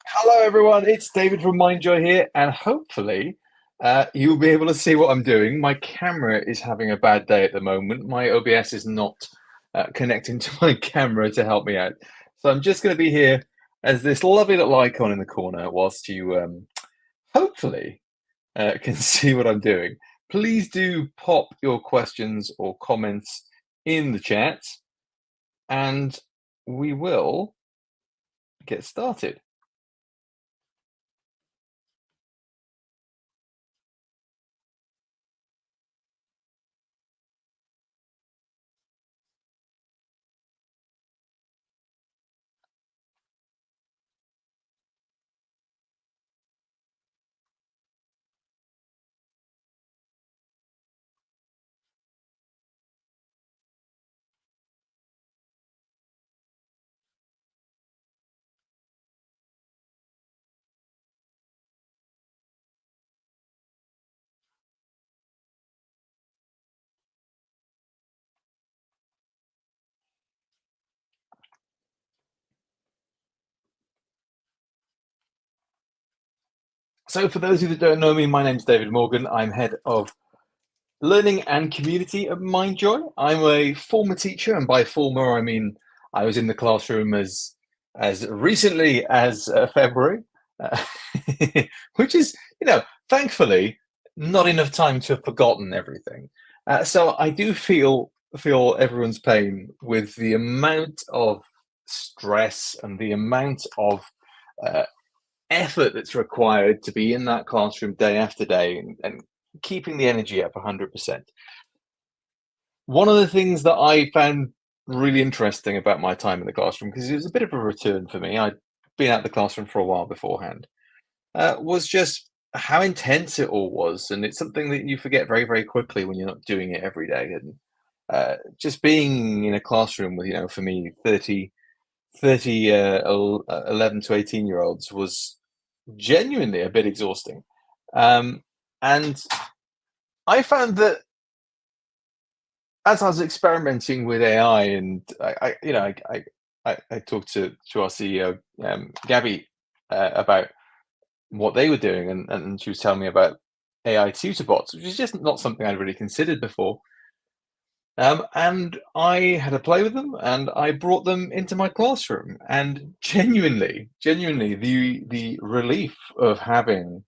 Hello, everyone. It's David from Mindjoy here, and hopefully, you'll be able to see what I'm doing. My camera is having a bad day at the moment. My OBS is not connecting to my camera to help me out. So I'm just going to be here as this lovely little icon in the corner whilst you hopefully can see what I'm doing. Please do pop your questions or comments in the chat, and we will get started. So, for those of you that don't know me, my name's David Morgan. I'm head of learning and community at Mindjoy. I'm a former teacher, and by former, I mean I was in the classroom as recently as February, uh, which is, thankfully, not enough time to have forgotten everything. So I do feel everyone's pain with the amount of stress and the amount of uh, effort that's required to be in that classroom day after day and keeping the energy up 100%. One of the things that I found really interesting about my time in the classroom, because it was a bit of a return for me, I'd been out the classroom for a while beforehand, was just how intense it all was. And it's something that you forget very, very quickly when you're not doing it every day. And just being in a classroom with, for me, 30 11 to 18 year olds was genuinely a bit exhausting. Um, and I found that as I was experimenting with AI, and I talked to our CEO, Gabby, about what they were doing, and she was telling me about AI tutor bots, which is just not something I'd really considered before. And I had a play with them, and I brought them into my classroom, and genuinely, the relief of having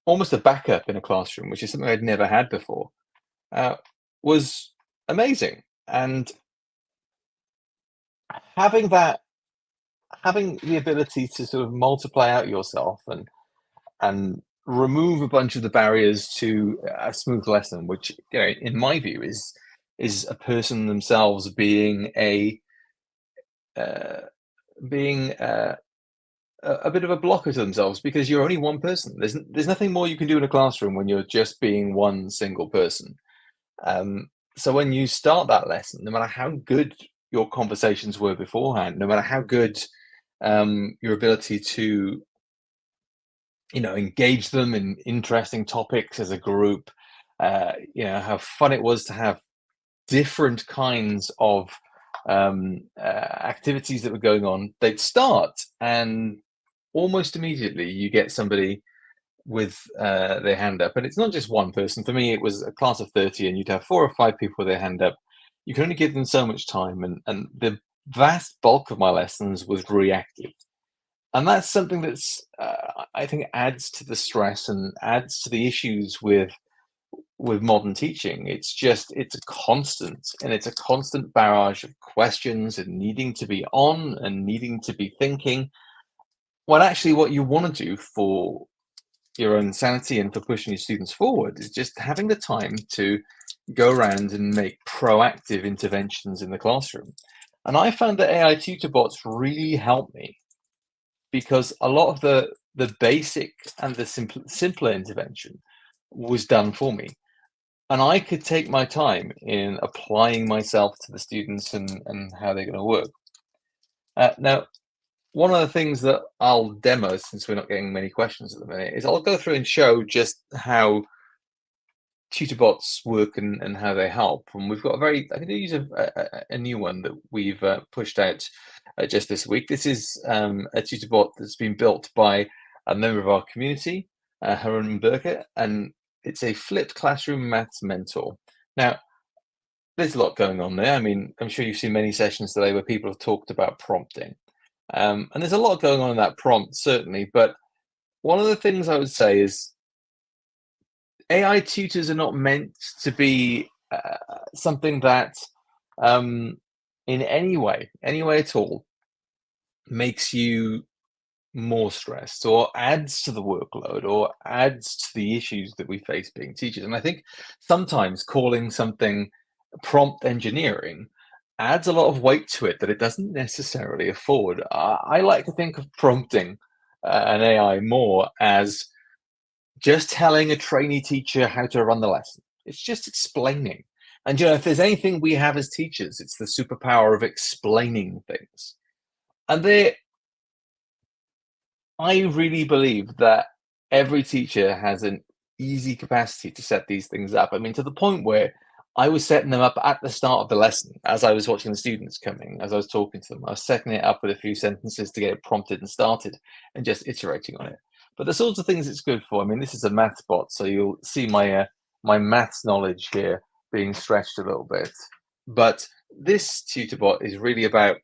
almost a backup in a classroom, which is something I'd never had before, uh, was amazing. And having that, having the ability to sort of multiply out yourself and remove a bunch of the barriers to a smooth lesson, which in my view is a person themselves uh, being a bit of a blocker to themselves because you're only one person. There's nothing more you can do in a classroom when you're just being one single person. So when you start that lesson, no matter how good your conversations were beforehand, no matter how good your ability to engage them in interesting topics as a group, how fun it was to have different kinds of activities that were going on, they'd start and almost immediately you get somebody with their hand up. And it's not just one person. For me, it was a class of 30, and you'd have 4 or 5 people with their hand up. You can only give them so much time. And the vast bulk of my lessons was reactive. And that's something that's, I think, adds to the stress and adds to the issues with modern teaching. It's a constant, and it's a constant barrage of questions and needing to be on and needing to be thinking. When actually, what you want to do for your own sanity and for pushing your students forward is just having the time to go around and make proactive interventions in the classroom. And I found that AI tutor bots really helped me because a lot of the basic and the simpler intervention was done for me. And I could take my time in applying myself to the students and how they're going to work. Now, one of the things that I'll demo, since we're not getting many questions at the minute, is I'll go through and show just how tutor work and how they help. And we've got I'm going to use a new one that we've pushed out just this week. This is a tutor bot that's been built by a member of our community, Harun Burkett, and it's a flipped classroom maths mentor. Now, there's a lot going on there. I mean, I'm sure you've seen many sessions today where people have talked about prompting. And there's a lot going on in that prompt, certainly. But one of the things I would say is AI tutors are not meant to be something that, in any way at all, makes you more stressed or adds to the workload or adds to the issues that we face being teachers. And I think sometimes calling something prompt engineering adds a lot of weight to it that it doesn't necessarily afford. I like to think of prompting an AI more as just telling a trainee teacher how to run the lesson. It's just explaining. And if there's anything we have as teachers, it's the superpower of explaining things. And I really believe that every teacher has an easy capacity to set these things up. I mean, to the point where I was setting them up at the start of the lesson as I was watching the students coming, as I was talking to them. I was setting it up with a few sentences to get it prompted and started and just iterating on it. But the sorts of things it's good for, I mean, this is a maths bot, so you'll see my maths knowledge here being stretched a little bit. But this tutor bot is really about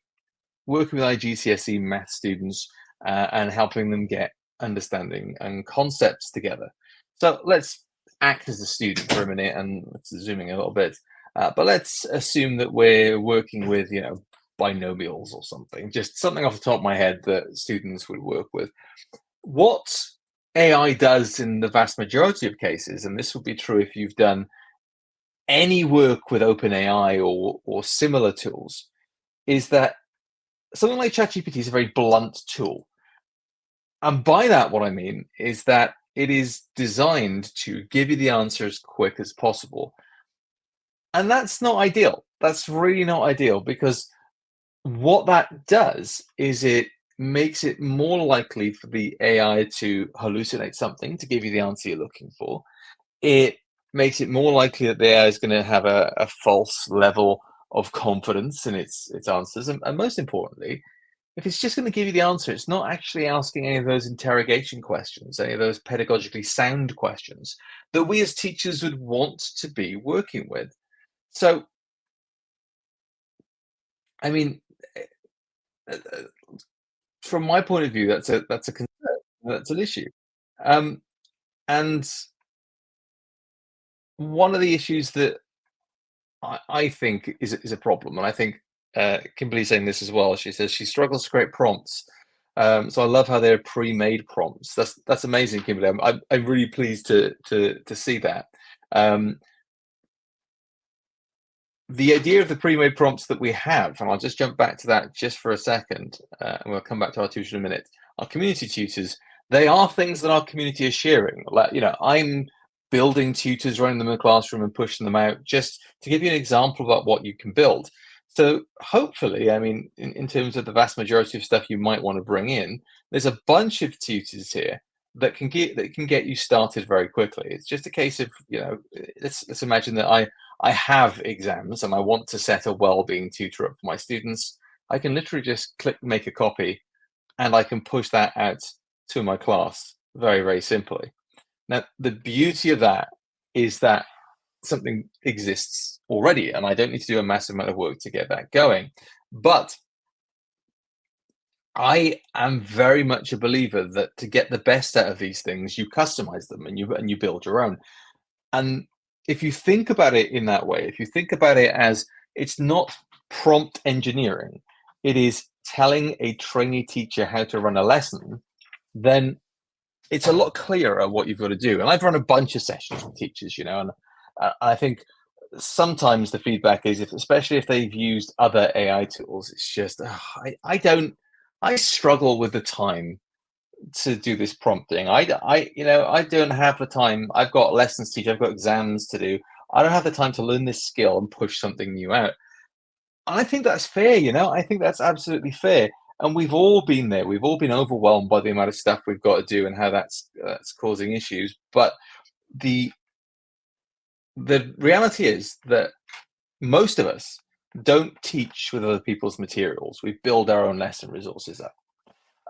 working with IGCSE math students and helping them get understanding and concepts together. So let's act as a student for a minute, and let's zooming a little bit. But let's assume that we're working with, binomials or something, just something off the top of my head that students would work with. What AI does in the vast majority of cases, and this would be true if you've done any work with OpenAI or similar tools, is that something like ChatGPT is a very blunt tool. And by that, what I mean is that it is designed to give you the answer as quick as possible. And that's not ideal. That's really not ideal, because what that does is it makes it more likely for the AI to hallucinate something to give you the answer you're looking for. It makes it more likely that the AI is going to have a false level of confidence in its answers. And most importantly, if it's just going to give you the answer, it's not actually asking any of those interrogation questions, any of those pedagogically sound questions that we as teachers would want to be working with. So, I mean, uh, uh, from my point of view, that's a concern, that's an issue. Um, and one of the issues that I think is a problem, and I think Kimberly's saying this as well. She says she struggles to create prompts. So I love how they're pre-made prompts. That's amazing, Kimberly. I'm really pleased to see that. Um, the idea of the pre-made prompts that we have, and I'll just jump back to that just for a second, and we'll come back to our tutor in a minute. Our community tutors, they are things that our community is sharing. Like, I'm building tutors, running them in the classroom and pushing them out, just to give you an example about what you can build. So hopefully, I mean, in terms of the vast majority of stuff you might want to bring in, there's a bunch of tutors here that can get you started very quickly. It's just a case of, let's imagine that I have exams and I want to set a well-being tutor up for my students. I can literally just click make a copy and I can push that out to my class very, very simply. Now, the beauty of that is that something exists already and I don't need to do a massive amount of work to get that going. But I am very much a believer that to get the best out of these things, you customize them and you build your own. And if you think about it in that way, if you think about it as it's not prompt engineering, it is telling a trainee teacher how to run a lesson, then it's a lot clearer what you've got to do. And I've run a bunch of sessions with teachers, and I think sometimes the feedback is, especially if they've used other AI tools, it's just I struggle with the time to do this prompting. I don't have the time. I've got lessons to teach. I've got exams to do. I don't have the time to learn this skill and push something new out. I think that's fair. I think that's absolutely fair. And we've all been there. We've all been overwhelmed by the amount of stuff we've got to do and how that's causing issues. But the the reality is that most of us don't teach with other people's materials. We build our own lesson resources up.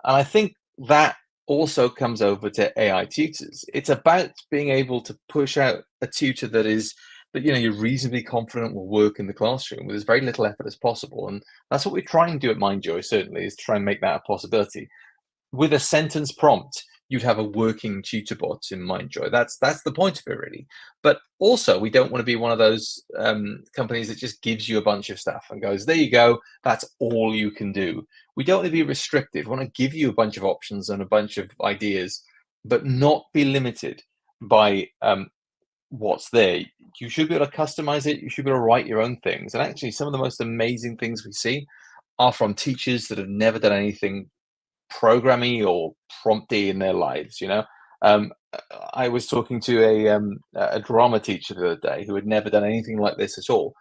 And I think that also comes over to AI tutors. It's about being able to push out a tutor that you're reasonably confident will work in the classroom with as very little effort as possible. And that's what we try and do at Mindjoy, certainly, is try and make that a possibility. With a sentence prompt, you'd have a working tutor bot in Mindjoy. That's the point of it, really. But also, we don't want to be one of those companies that just gives you a bunch of stuff and goes, "There you go. That's all you can do." We don't want to be restrictive. We want to give you a bunch of options and a bunch of ideas, but not be limited by what's there. You should be able to customize it. You should be able to write your own things. And actually, some of the most amazing things we see are from teachers that have never done anything programmy or prompty in their lives. Um, I was talking to a drama teacher the other day who had never done anything like this at all,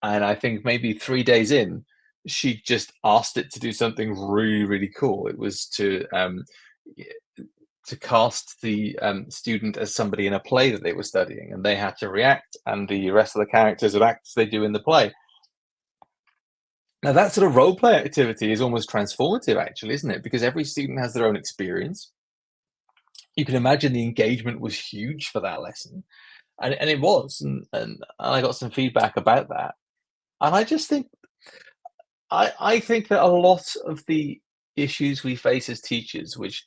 and I think maybe 3 days in, she just asked it to do something really, really cool. It was to cast the student as somebody in a play that they were studying, and they had to react, and the rest of the characters would act as they do in the play. Now, that sort of role play activity is almost transformative, actually, isn't it? Because every student has their own experience. You can imagine the engagement was huge for that lesson, and it was, and I got some feedback about that. And I just think I think that a lot of the issues we face as teachers, which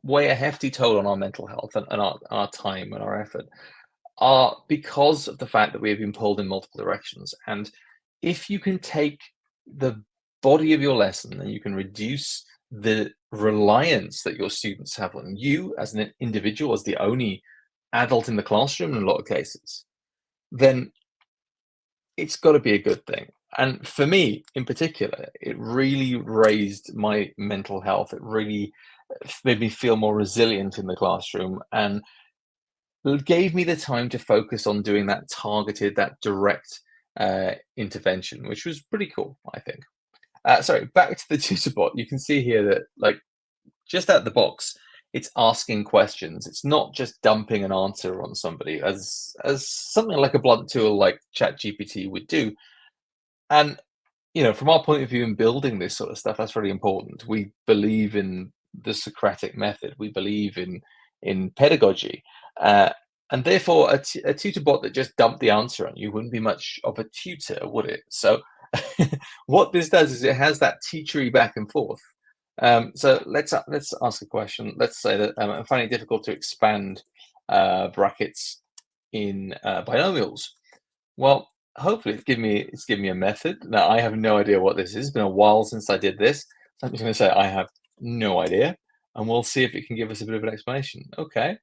weigh a hefty toll on our mental health and our time and our effort, are because of the fact that we have been pulled in multiple directions. And if you can take the body of your lesson and you can reduce the reliance that your students have on you as an individual, as the only adult in the classroom in a lot of cases, then it's got to be a good thing. And for me in particular, it really raised my mental health. It really made me feel more resilient in the classroom, and it gave me the time to focus on doing that targeted, that direct intervention, which was pretty cool, I think. Sorry, back to the tutor bot. You can see here that, like, just out the box, it's asking questions. It's not just dumping an answer on somebody, as something like a blunt tool like ChatGPT would do. And from our point of view in building this sort of stuff, that's really important. We believe in the Socratic method. We believe in pedagogy, uh, and therefore a tutor bot that just dumped the answer on you wouldn't be much of a tutor, would it? So, what this does is it has that teachery back and forth. So let's ask a question. Let's say that I'm finding it difficult to expand brackets in binomials. Well, hopefully it's given me a method. Now, I have no idea what this is. It's been a while since I did this. So I'm just going to say I have no idea, and we'll see if it can give us a bit of an explanation. Okay.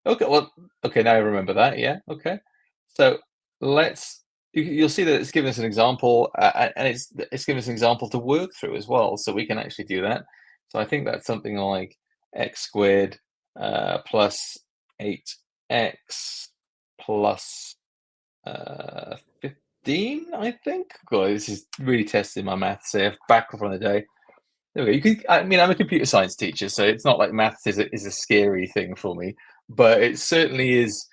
Okay. Well, okay. Now I remember that. Yeah. Okay. So let's. You'll see that it's given us an example, and it's given us an example to work through as well, so we can actually do that. So I think that's something like x squared plus 8x plus 15, I think. God, this is really testing my maths here. Back from the day. There we go. I mean, I'm a computer science teacher, so it's not like maths is a scary thing for me, but it certainly is.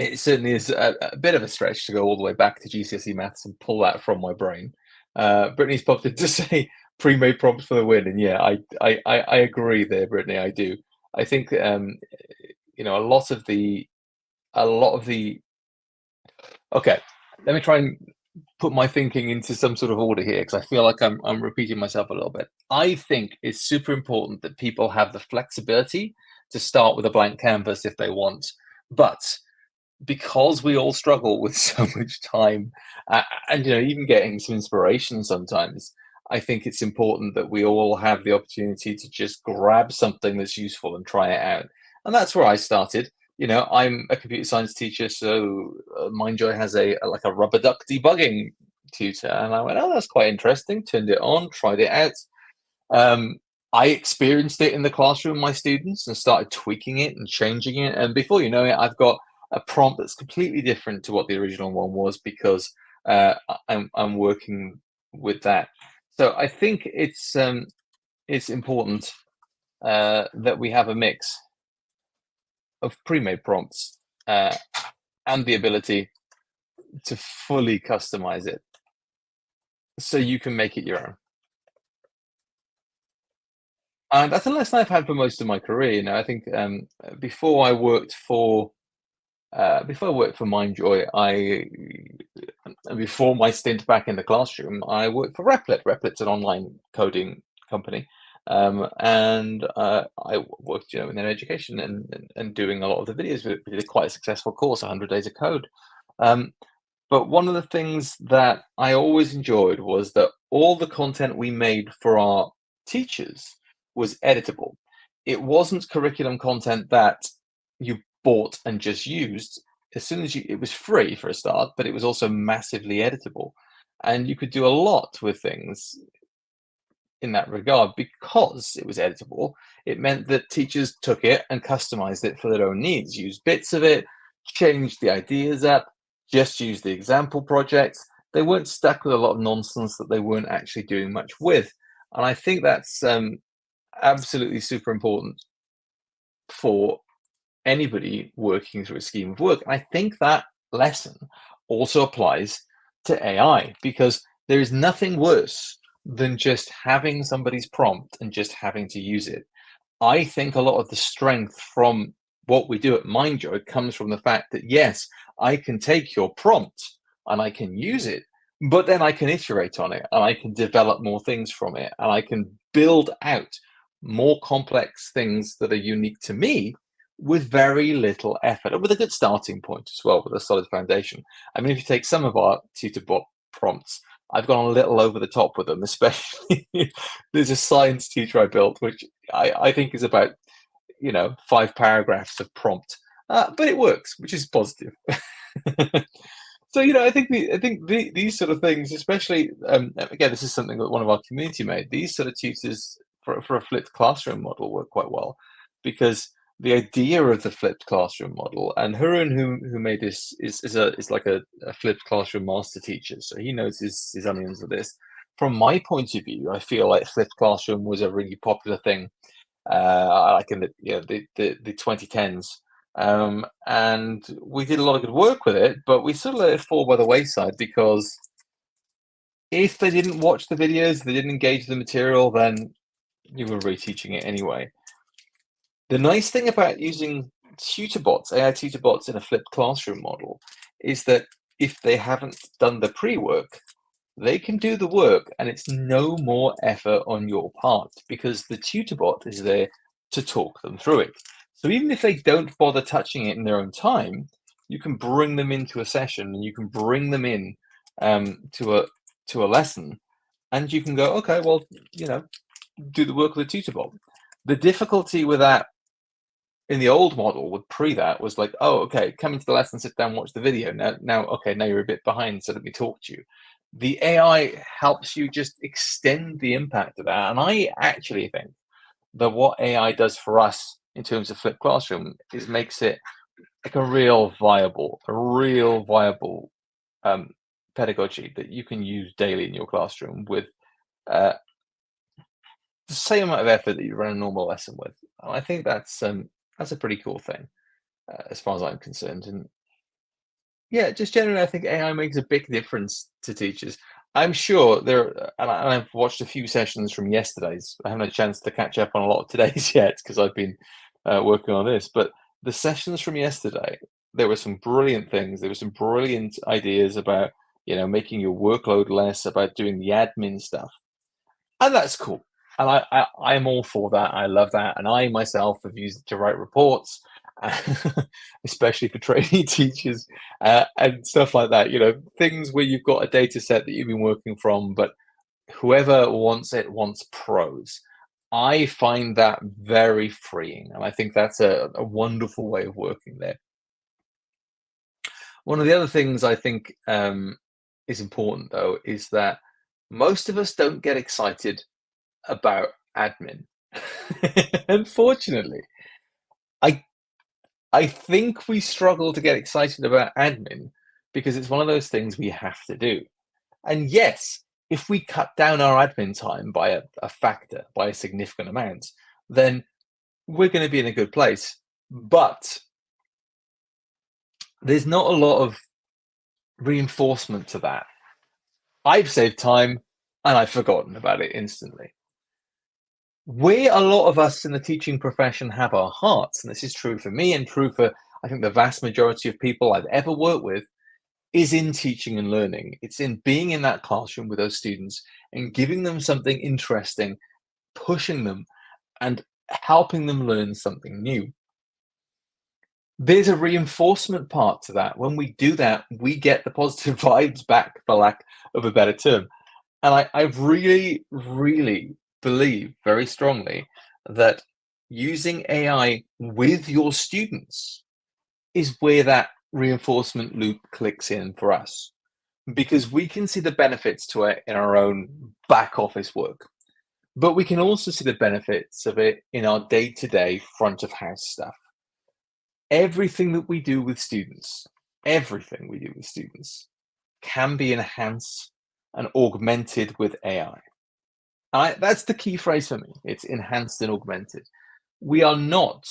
It certainly is a bit of a stretch to go all the way back to GCSE maths and pull that from my brain. Brittany's popped in to say pre-made prompts for the win, and yeah, I agree there, Brittany. I do. I think a lot of the. Okay, let me try and put my thinking into some sort of order here, because I feel like I'm repeating myself a little bit. I think it's super important that people have the flexibility to start with a blank canvas if they want, but because we all struggle with so much time, and even getting some inspiration sometimes, I think it's important that we all have the opportunity to just grab something that's useful and try it out. And that's where I started. I'm a computer science teacher, so Mindjoy has like a rubber duck debugging tutor, and I went, "Oh, that's quite interesting." Turned it on, tried it out. Um, I experienced it in the classroom with my students and started tweaking it and changing it. And before you know it, I've got a prompt that's completely different to what the original one was, because I'm working with that. So I think it's important that we have a mix of pre-made prompts uh, and the ability to fully customize it so you can make it your own. And that's a lesson I've had for most of my career. I think before I worked for Mindjoy, and before my stint back in the classroom, I worked for Replit. Replit's an online coding company, and I worked, in their education and doing a lot of the videos. We did quite a successful course, 100 Days of Code. Um, but one of the things that I always enjoyed was that all the content we made for our teachers was editable. It wasn't curriculum content that you bought and just used. As soon as it was free for a start, but it was also massively editable. And you could do a lot with things in that regard because it was editable. It meant that teachers took it and customized it for their own needs, used bits of it, changed the ideas up, just used the example projects. They weren't stuck with a lot of nonsense that they weren't actually doing much with. And I think that's absolutely super important for anybody working through a scheme of work. And I think that lesson also applies to AI because there is nothing worse than just having somebody's prompt and just having to use it. I think a lot of the strength from what we do at Mindjoy comes from the fact that, yes, I can take your prompt and I can use it, but then I can iterate on it and I can develop more things from it and I can build out more complex things that are unique to me with very little effort and with a good starting point as well, with a solid foundation. I mean, if you take some of our tutor prompts, I've gone a little over the top with them, especially there's a science tutor I built, which I think is about 5 paragraphs of prompt, but it works, which is positive. So these sort of things, especially again, this is something that one of our community made. These sort of tutors for a flipped classroom model work quite well because the idea of the flipped classroom model, and Harun, who made this, is like a flipped classroom master teacher, so he knows his onions of this. From my point of view, I feel like flipped classroom was a really popular thing, like in the 2010s. And we did a lot of good work with it, but we sort of let it fall by the wayside because if they didn't watch the videos, they didn't engage the material, then you were reteaching it anyway. The nice thing about using AI tutor bots in a flipped classroom model is that if they haven't done the pre-work, they can do the work and it's no more effort on your part because the tutor bot is there to talk them through it. So even if they don't bother touching it in their own time, you can bring them into a session and you can bring them in to a lesson, and you can go, okay, well, do the work with the tutor bot. The difficulty with that in the old model with that was like, oh, okay, come into the lesson, sit down, watch the video. Okay, now you're a bit behind, so let me talk to you. The AI helps you just extend the impact of that. And I actually think that what AI does for us in terms of flipped classroom is makes it like a real viable pedagogy that you can use daily in your classroom with uh, the same amount of effort that you run a normal lesson with. And I think that's a pretty cool thing as far as I'm concerned. And yeah, just generally, I think AI makes a big difference to teachers. I'm sure and I've watched a few sessions from yesterday's. I haven't had a chance to catch up on a lot of today's yet because I've been working on this. But the sessions from yesterday, there were some brilliant things. There were some brilliant ideas about making your workload less, about doing the admin stuff. And that's cool. And I'm all for that. I love that. And I myself have used it to write reports, especially for training teachers and stuff like that. Things where you've got a data set that you've been working from, but whoever wants it wants pros. I find that very freeing. And I think that's a wonderful way of working there. One of the other things I think is important, though, is that most of us don't get excited about admin. Unfortunately, I I think we struggle to get excited about admin because it's one of those things we have to do. And yes, if we cut down our admin time by a factor, by a significant amount, then we're going to be in a good place. But there's not a lot of reinforcement to that. I've saved time and I've forgotten about it instantly. Where a lot of us in the teaching profession have our hearts, and this is true for me and true for, I think, the vast majority of people I've ever worked with, is in teaching and learning. It's in being in that classroom with those students and giving them something interesting, pushing them, and helping them learn something new. There's a reinforcement part to that. When we do that, we get the positive vibes back, for lack of a better term. And I really, really believe very strongly that using AI with your students is where that reinforcement loop clicks in for us, because we can see the benefits to it in our own back office work, but we can also see the benefits of it in our day-to-day front of house stuff. Everything that we do with students, everything we do with students can be enhanced and augmented with AI. That's the key phrase for me. It's enhanced and augmented. We are not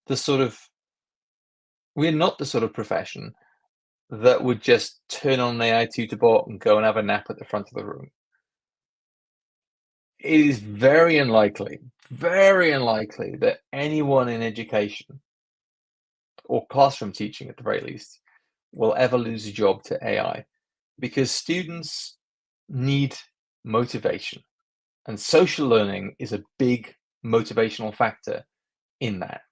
the sort of we're not the sort of profession that would just turn on an AI tutor bot and go and have a nap at the front of the room. It is very unlikely that anyone in education or classroom teaching at the very least will ever lose a job to AI, because students need motivation, and social learning is a big motivational factor in that.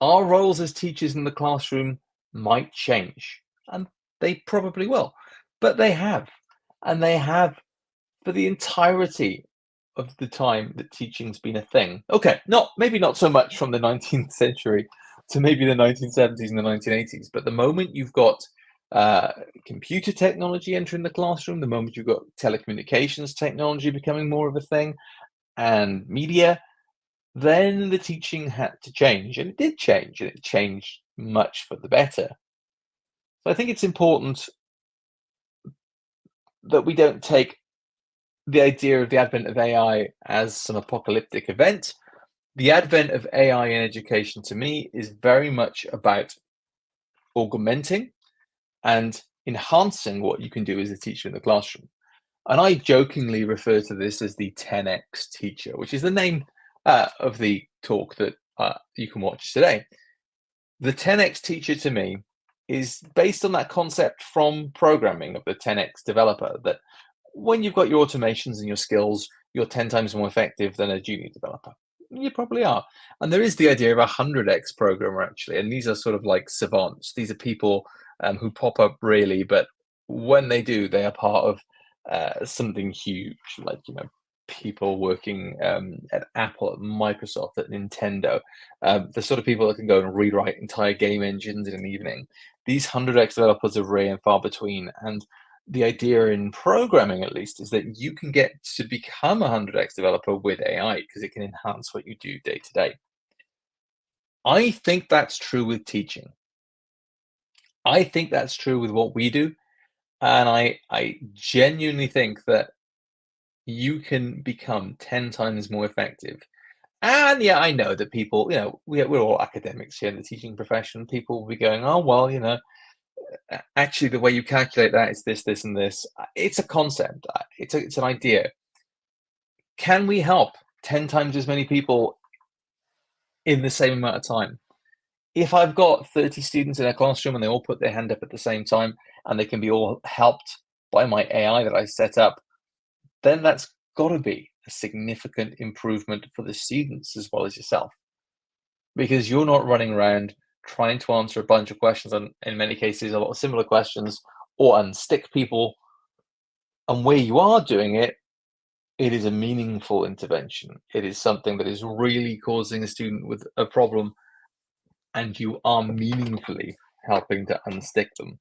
Our roles as teachers in the classroom might change, and they probably will, but they have, and they have for the entirety of the time that teaching's been a thing. Okay, maybe not so much from the 19th century to maybe the 1970s and the 1980s, but the moment you've got uh, computer technology entering the classroom, the moment you've got telecommunications technology becoming more of a thing, and media, then the teaching had to change, and it did change, and it changed much for the better. So I think it's important that we don't take the idea of the advent of AI as some apocalyptic event. The advent of AI in education to me is very much about augmenting and enhancing what you can do as a teacher in the classroom. And I jokingly refer to this as the 10x teacher, which is the name of the talk that you can watch today. The 10x teacher to me is based on that concept from programming of the 10x developer, that when you've got your automations and your skills, you're 10 times more effective than a junior developer. You probably are. And there is the idea of a 100x programmer, actually. And these are sort of like savants. These are people who pop up rarely, but when they do, they are part of something huge, like, people working at Apple, at Microsoft, at Nintendo, the sort of people that can go and rewrite entire game engines in an evening. These 100x developers are rare and far between. And the idea in programming, at least, is that you can get to become a 100x developer with AI because it can enhance what you do day to day. I think that's true with teaching. I think that's true with what we do. And I genuinely think that you can become 10 times more effective. And yeah, I know that people, we're all academics here in the teaching profession. People will be going, oh, well, actually, the way you calculate that is this, this, and this. It's a concept. It's an idea. Can we help 10 times as many people in the same amount of time? If I've got 30 students in a classroom and they all put their hand up at the same time and they can be all helped by my AI that I set up, then that's got to be a significant improvement for the students as well as yourself, because you're not running around trying to answer a bunch of questions, and in many cases a lot of similar questions, or unstick people. And where you are doing it, it is a meaningful intervention. It is something that is really causing a student with a problem, and you are meaningfully helping to unstick them.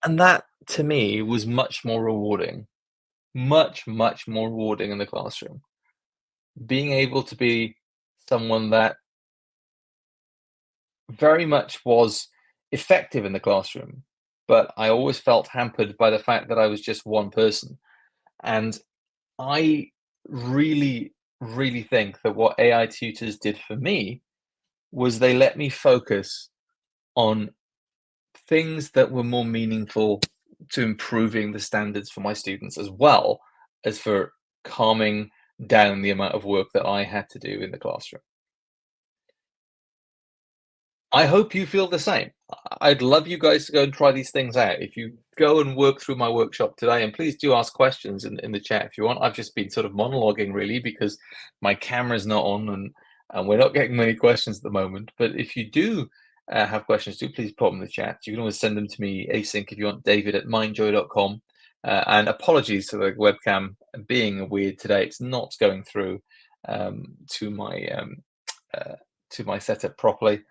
And that, to me, was much more rewarding, much, much more rewarding in the classroom. Being able to be someone that very much was effective in the classroom, but I always felt hampered by the fact that I was just one person. And I really, really think that what AI tutors did for me was they let me focus on things that were more meaningful to improving the standards for my students, as well as for calming down the amount of work that I had to do in the classroom. I hope you feel the same. I'd love you guys to go and try these things out. If you go and work through my workshop today, and please do ask questions in the chat if you want. I've just been sort of monologuing really because my camera's not on, and we're not getting many questions at the moment. But if you do have questions, do please pop them in the chat. You can always send them to me async if you want, david@mindjoy.com. And apologies for the webcam being weird today. It's not going through to uh, my setup properly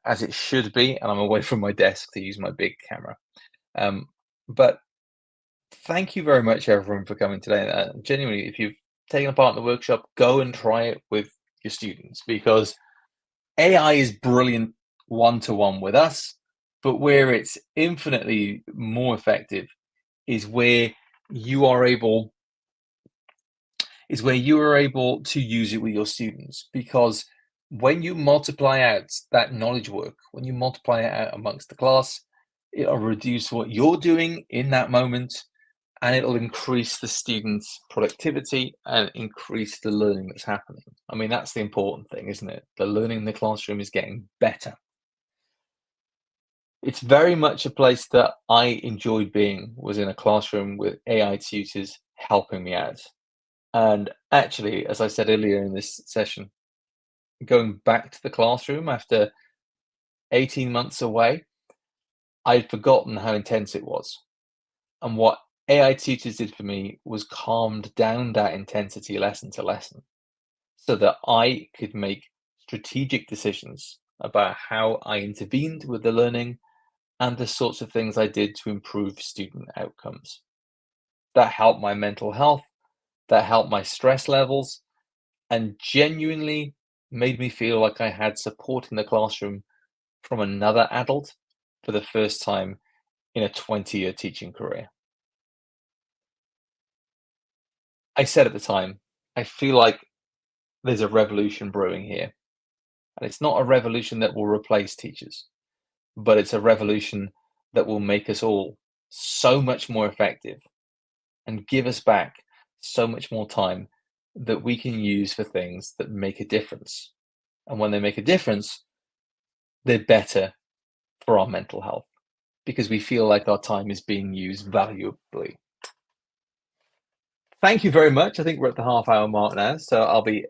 as it should be, and I'm away from my desk to use my big camera. Um, but thank you very much, everyone, for coming today. Genuinely, if you've taken part in the workshop, go and try it with your students because AI is brilliant one-to-one with us, but where it's infinitely more effective is where you are able to use it with your students, because when you multiply out that knowledge work, when you multiply it out amongst the class, it'll reduce what you're doing in that moment, and it'll increase the students' productivity and increase the learning that's happening. I mean, that's the important thing, isn't it? The learning in the classroom is getting better. It's very much a place that I enjoyed being, was in a classroom with AI tutors helping me out. And actually, as I said earlier in this session, going back to the classroom after 18 months away, I'd forgotten how intense it was. And what AI tutors did for me was calmed down that intensity lesson to lesson so that I could make strategic decisions about how I intervened with the learning and the sorts of things I did to improve student outcomes. That helped my mental health, that helped my stress levels, and genuinely made me feel like I had support in the classroom from another adult for the first time in a 20-year teaching career. I said at the time, I feel like there's a revolution brewing here. And it's not a revolution that will replace teachers, but it's a revolution that will make us all so much more effective and give us back so much more time that we can use for things that make a difference. And when they make a difference, they're better for our mental health because we feel like our time is being used valuably. Thank you very much. I think we're at the half-hour mark now, so I'll be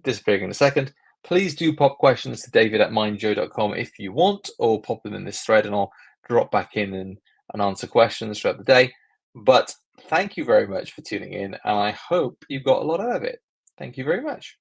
disappearing in a second. Please do pop questions to david@mindjoy.com if you want, or pop them in this thread and I'll drop back in and answer questions throughout the day. But thank you very much for tuning in, and I hope you got a lot out of it. Thank you very much.